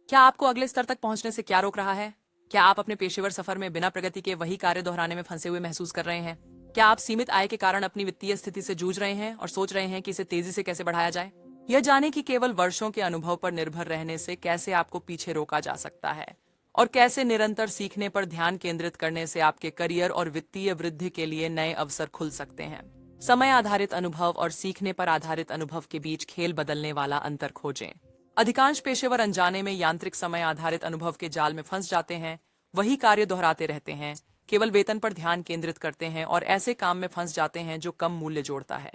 क्या आपको अगले स्तर तक पहुंचने से क्या रोक रहा है? क्या आप अपने पेशेवर सफर में बिना प्रगति के वही कार्य दोहराने में फंसे हुए महसूस कर रहे हैं? क्या आप सीमित आय के कारण अपनी वित्तीय स्थिति से जूझ रहे हैं और सोच रहे हैं कि इसे तेजी से कैसे बढ़ाया जाए? यह जाने कि केवल वर्षों के अनुभव पर निर्भर रहने से कैसे आपको पीछे रोका जा सकता है और कैसे निरंतर सीखने पर ध्यान केंद्रित करने से आपके करियर और वित्तीय वृद्धि के लिए नए अवसर खुल सकते हैं। समय आधारित अनुभव और सीखने पर आधारित अनुभव के बीच खेल बदलने वाला अंतर खोजें। अधिकांश पेशेवर अनजाने में यांत्रिक समय आधारित अनुभव के जाल में फंस जाते हैं, वही कार्य दोहराते रहते हैं, केवल वेतन पर ध्यान केंद्रित करते हैं और ऐसे काम में फंस जाते हैं जो कम मूल्य जोड़ता है।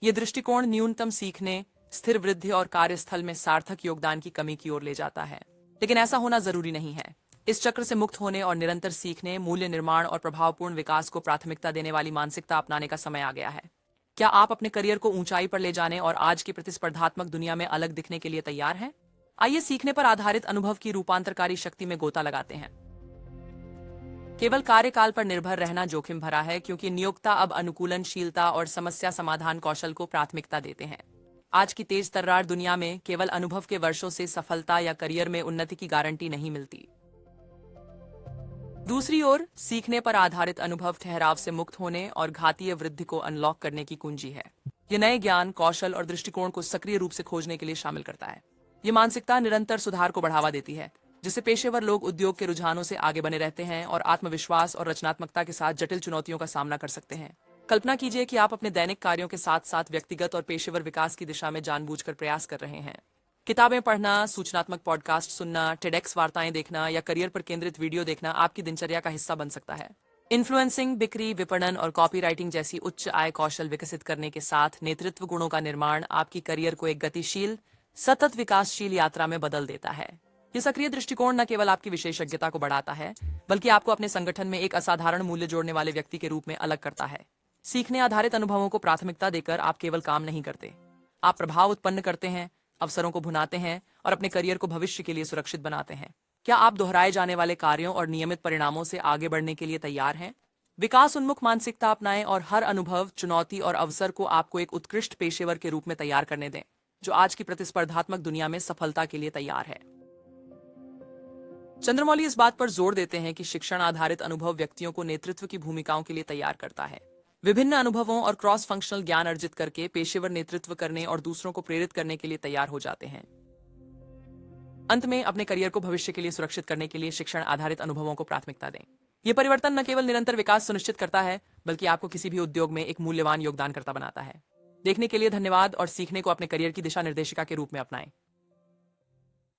ये दृष्टिकोण न्यूनतम सीखने, स्थिर वृद्धि और कार्यस्थल में सार्थक योगदान की कमी की ओर ले जाता है। लेकिन ऐसा होना जरूरी नहीं है। इस चक्र से मुक्त होने और निरंतर सीखने, मूल्य निर्माण और प्रभावपूर्ण विकास को प्राथमिकता देने वाली मानसिकता अपनाने का समय आ गया है। क्या आप अपने करियर को ऊंचाई पर ले जाने और आज की प्रतिस्पर्धात्मक दुनिया में अलग दिखने के लिए तैयार हैं? आइए सीखने पर आधारित अनुभव की रूपांतरकारी शक्ति में गोता लगाते हैं। केवल कार्यकाल पर निर्भर रहना जोखिम भरा है क्योंकि नियोक्ता अब अनुकूलनशीलता और समस्या समाधान कौशल को प्राथमिकता देते हैं। आज की तेज तर्रार दुनिया में केवल अनुभव के वर्षों से सफलता या करियर में उन्नति की गारंटी नहीं मिलती। दूसरी ओर, सीखने पर आधारित अनुभव ठहराव से मुक्त होने और घातीय वृद्धि को अनलॉक करने की कुंजी है। ये नए ज्ञान, कौशल और दृष्टिकोण को सक्रिय रूप से खोजने के लिए शामिल करता है। ये मानसिकता निरंतर सुधार को बढ़ावा देती है, जिससे पेशेवर लोग उद्योग के रुझानों से आगे बने रहते हैं और आत्मविश्वास और रचनात्मकता के साथ जटिल चुनौतियों का सामना कर सकते हैं। कल्पना कीजिए कि आप अपने दैनिक कार्यों के साथ साथ व्यक्तिगत और पेशेवर विकास की दिशा में जानबूझकर प्रयास कर रहे हैं। किताबें पढ़ना, सूचनात्मक पॉडकास्ट सुनना, टेडेक्स वार्ताएं देखना या करियर पर केंद्रित वीडियो देखना आपकी दिनचर्या का हिस्सा बन सकता है। इन्फ्लुएंसिंग, बिक्री, विपणन और कॉपीराइटिंग जैसी उच्च आय कौशल विकसित करने के साथ नेतृत्व गुणों का निर्माण आपकी करियर को एक गतिशील, सतत विकासशील यात्रा में बदल देता है। ये सक्रिय दृष्टिकोण न केवल आपकी विशेषज्ञता को बढ़ाता है, बल्कि आपको अपने संगठन में एक असाधारण मूल्य जोड़ने वाले व्यक्ति के रूप में अलग करता है। सीखने आधारित अनुभवों को प्राथमिकता देकर आप केवल काम नहीं करते, आप प्रभाव उत्पन्न करते हैं, अवसरों को भुनाते हैं और अपने करियर को भविष्य के लिए सुरक्षित बनाते हैं। क्या आप दोहराए जाने वाले कार्यों और नियमित परिणामों से आगे बढ़ने के लिए तैयार हैं? विकास उन्मुख मानसिकता अपनाएं और हर अनुभव, चुनौती और अवसर को आपको एक उत्कृष्ट पेशेवर के रूप में तैयार करने दें, जो आज की प्रतिस्पर्धात्मक दुनिया में सफलता के लिए तैयार है। चंद्रमौली इस बात पर जोर देते हैं कि शिक्षण आधारित अनुभव व्यक्तियों को नेतृत्व की भूमिकाओं के लिए तैयार करता है। विभिन्न अनुभवों और क्रॉस फंक्शनल ज्ञान अर्जित करके पेशेवर नेतृत्व करने और दूसरों को प्रेरित करने के लिए तैयार हो जाते हैं। अंत में, अपने करियर को भविष्य के लिए सुरक्षित करने के लिए शिक्षण आधारित अनुभवों को प्राथमिकता दें। यह परिवर्तन न केवल निरंतर विकास सुनिश्चित करता है, बल्कि आपको किसी भी उद्योग में एक मूल्यवान योगदानकर्ता बनाता है। देखने के लिए धन्यवाद और सीखने को अपने करियर की दिशा निर्देशिका के रूप में अपनाएं।